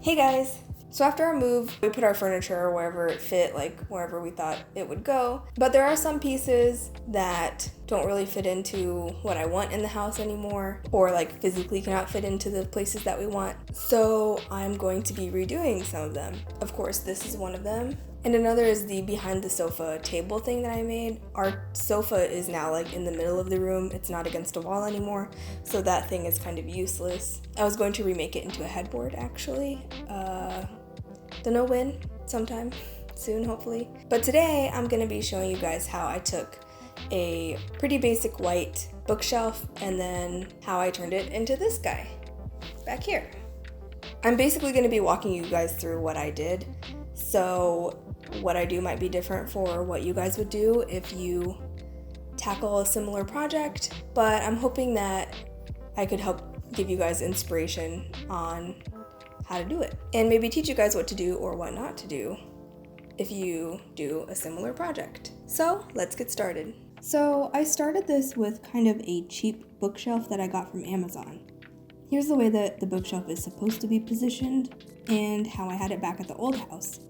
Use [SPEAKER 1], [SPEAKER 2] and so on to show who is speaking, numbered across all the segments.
[SPEAKER 1] Hey guys! So after our move, we put our furniture wherever it fit, like wherever we thought it would go. But there are some pieces that don't really fit into what I want in the house anymore, or like physically cannot fit into the places that we want. So I'm going to be redoing some of them. Of course, this is one of them. And another is the behind the sofa table thing that I made. Our sofa is now like in the middle of the room. It's not against a wall anymore, so that thing is kind of useless. I was going to remake it into a headboard actually. Don't know when, sometime soon hopefully. But today I'm gonna be showing you guys how I took a pretty basic white bookshelf and then how I turned it into this guy back here. I'm basically gonna be walking you guys through what I did. So what I do might be different for what you guys would do if you tackle a similar project, but I'm hoping that I could help give you guys inspiration on how to do it and maybe teach you guys what to do or what not to do if you do a similar project. So let's get started. So I started this with kind of a cheap bookshelf that I got from Amazon. Here's the way that the bookshelf is supposed to be positioned and how I had it back at the old house.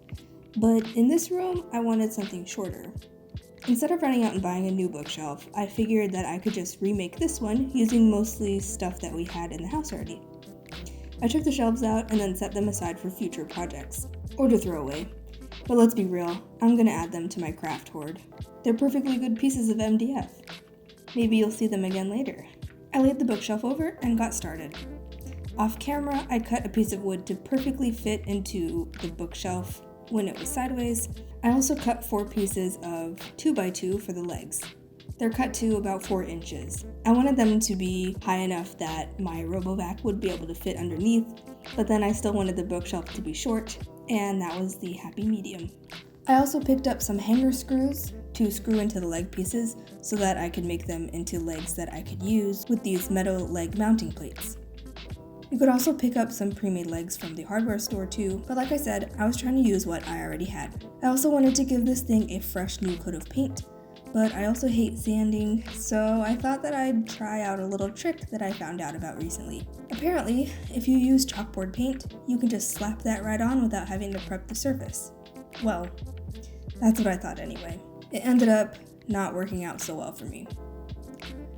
[SPEAKER 1] But in this room, I wanted something shorter. Instead of running out and buying a new bookshelf, I figured that I could just remake this one using mostly stuff that we had in the house already. I took the shelves out and then set them aside for future projects, or to throw away. But let's be real, I'm gonna add them to my craft hoard. They're perfectly good pieces of MDF. Maybe you'll see them again later. I laid the bookshelf over and got started. Off camera, I cut a piece of wood to perfectly fit into the bookshelf when it was sideways. I also cut 4 pieces of 2x2 for the legs. They're cut to about 4 inches. I wanted them to be high enough that my RoboVac would be able to fit underneath, but then I still wanted the bookshelf to be short, and that was the happy medium. I also picked up some hanger screws to screw into the leg pieces so that I could make them into legs that I could use with these metal leg mounting plates. You could also pick up some pre-made legs from the hardware store too, but like I said, I was trying to use what I already had. I also wanted to give this thing a fresh new coat of paint, but I also hate sanding, so I thought that I'd try out a little trick that I found out about recently. Apparently, if you use chalkboard paint, you can just slap that right on without having to prep the surface. Well, that's what I thought anyway. It ended up not working out so well for me.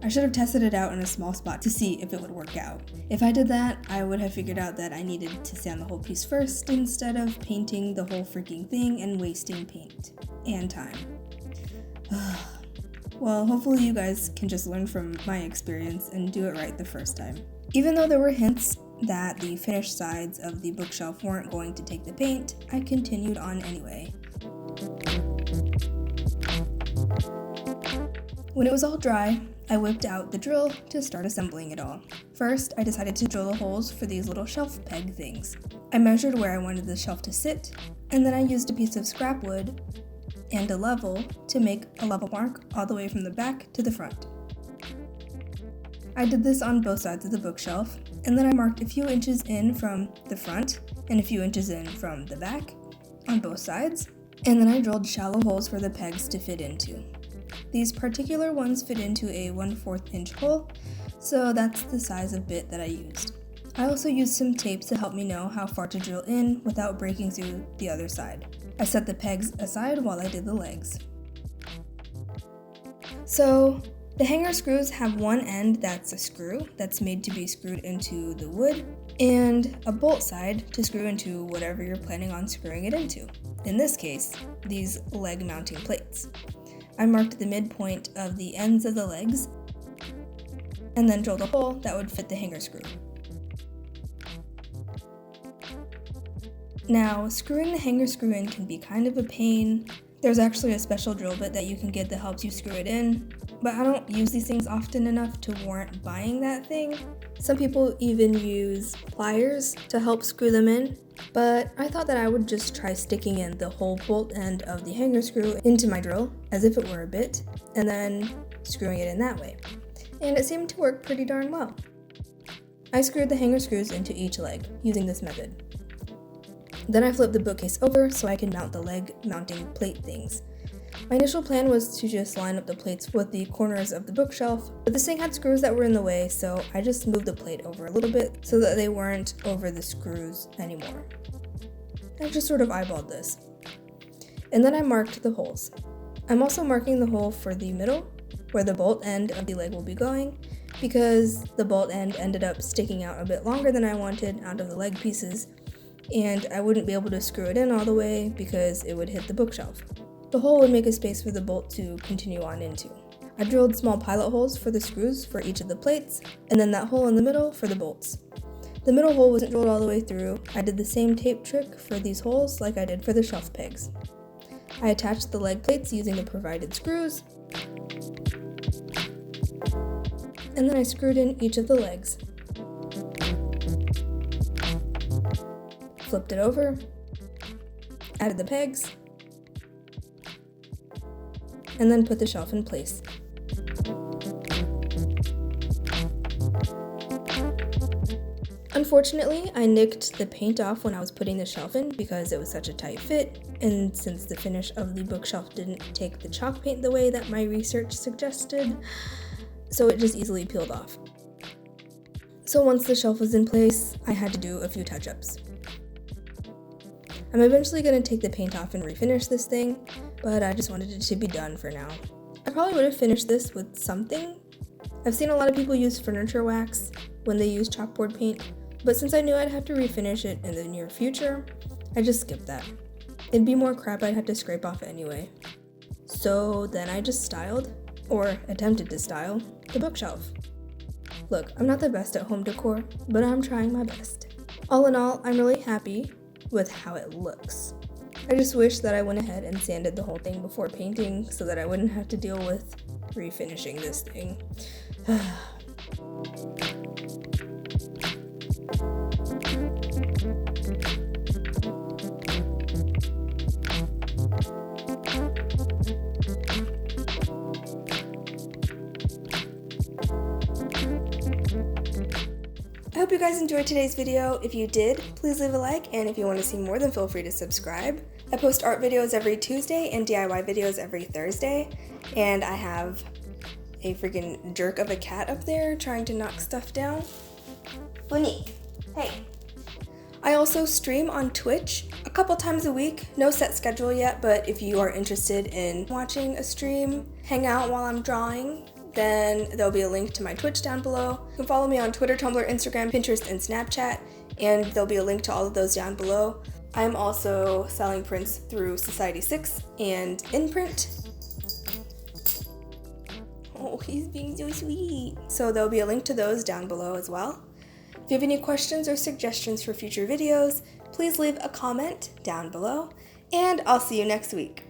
[SPEAKER 1] I should have tested it out in a small spot to see if it would work out. If I did that, I would have figured out that I needed to sand the whole piece first instead of painting the whole freaking thing and wasting paint and time. Well, hopefully you guys can just learn from my experience and do it right the first time. Even though there were hints that the finished sides of the bookshelf weren't going to take the paint, I continued on anyway. When it was all dry, I whipped out the drill to start assembling it all. First, I decided to drill the holes for these little shelf peg things. I measured where I wanted the shelf to sit, and then I used a piece of scrap wood and a level to make a level mark all the way from the back to the front. I did this on both sides of the bookshelf, and then I marked a few inches in from the front and a few inches in from the back on both sides, and then I drilled shallow holes for the pegs to fit into. These particular ones fit into a 1/4 inch hole, so that's the size of bit that I used. I also used some tape to help me know how far to drill in without breaking through the other side. I set the pegs aside while I did the legs. So, the hanger screws have one end that's a screw that's made to be screwed into the wood, and a bolt side to screw into whatever you're planning on screwing it into. In this case, these leg mounting plates. I marked the midpoint of the ends of the legs and then drilled a hole that would fit the hanger screw. Now, screwing the hanger screw in can be kind of a pain. There's actually a special drill bit that you can get that helps you screw it in, but I don't use these things often enough to warrant buying that thing. Some people even use pliers to help screw them in, but I thought that I would just try sticking in the whole bolt end of the hanger screw into my drill as if it were a bit, and then screwing it in that way. And it seemed to work pretty darn well. I screwed the hanger screws into each leg using this method. Then I flipped the bookcase over so I could mount the leg mounting plate things. My initial plan was to just line up the plates with the corners of the bookshelf, but this thing had screws that were in the way, so I just moved the plate over a little bit so that they weren't over the screws anymore. I just sort of eyeballed this. And then I marked the holes. I'm also marking the hole for the middle, where the bolt end of the leg will be going, because the bolt end ended up sticking out a bit longer than I wanted out of the leg pieces, and I wouldn't be able to screw it in all the way because it would hit the bookshelf. The hole would make a space for the bolt to continue on into. I drilled small pilot holes for the screws for each of the plates, and then that hole in the middle for the bolts. The middle hole wasn't drilled all the way through. I did the same tape trick for these holes like I did for the shelf pegs. I attached the leg plates using the provided screws, and then I screwed in each of the legs. Flipped it over, added the pegs, and then put the shelf in place. Unfortunately, I nicked the paint off when I was putting the shelf in because it was such a tight fit, and since the finish of the bookshelf didn't take the chalk paint the way that my research suggested, so it just easily peeled off. So once the shelf was in place, I had to do a few touch-ups. I'm eventually going to take the paint off and refinish this thing, but I just wanted it to be done for now. I probably would have finished this with something. I've seen a lot of people use furniture wax when they use chalkboard paint, but since I knew I'd have to refinish it in the near future, I just skipped that. It'd be more crap I'd have to scrape off anyway. So then I just styled, or attempted to style, the bookshelf. Look, I'm not the best at home decor, but I'm trying my best. All in all, I'm really happy with how it looks. I just wish that I went ahead and sanded the whole thing before painting so that I wouldn't have to deal with refinishing this thing. I hope you guys enjoyed today's video. If you did, please leave a like, and if you want to see more, then feel free to subscribe. I post art videos every Tuesday and DIY videos every Thursday, and I have a freaking jerk of a cat up there trying to knock stuff down. Monique, hey. I also stream on Twitch a couple times a week. No set schedule yet, but if you are interested in watching a stream, hang out while I'm drawing, then there'll be a link to my Twitch down below. You can follow me on Twitter, Tumblr, Instagram, Pinterest, and Snapchat, and there'll be a link to all of those down below. I'm also selling prints through Society6 and InPrint. Oh, he's being so sweet. So there'll be a link to those down below as well. If you have any questions or suggestions for future videos, please leave a comment down below, and I'll see you next week.